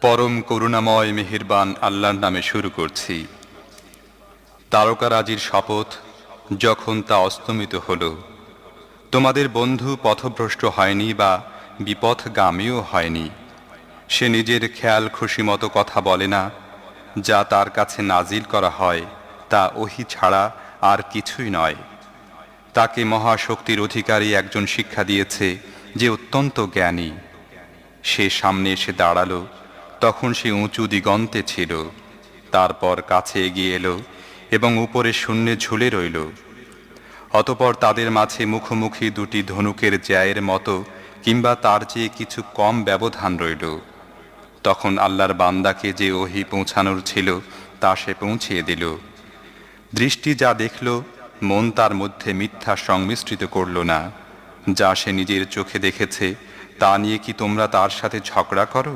পরম করুণাময় মেহেরবান আল্লাহর নামে শুরু করছি। তারকারাজির শপথ, যখন তা অস্তমিত হল, তোমাদের বন্ধু পথভ্রষ্ট হয়নি বা বিপথগামীও হয়নি। সে নিজের খেয়াল খুশি মতো কথা বলে না। যা তার কাছে নাজিল করা হয় তা ওহী ছাড়া আর কিছুই নয়। তাকে মহাশক্তির অধিকারী একজন শিক্ষা দিয়েছে, যে অত্যন্ত জ্ঞানী। সে সামনে এসে দাঁড়ালো, তখন সে উঁচু দিগন্তে ছিল। তারপর কাছে এগিয়ে এলো এবং উপরে শূন্যে ঝুলে রইল। অতপর তাদের মাঝে মুখোমুখি দুটি ধনুকের জ্যায়ের মতো কিংবা তার চেয়ে কিছু কম ব্যবধান রইল। তখন আল্লাহর বান্দাকে যে ওহী পৌঁছানোর ছিল তা সে পৌঁছিয়ে দিল। দৃষ্টি যা দেখল, মন তার মধ্যে মিথ্যা সংমিশ্রিত করল না। যা সে নিজের চোখে দেখেছে তা নিয়ে কি তোমরা তার সাথে ঝগড়া করো?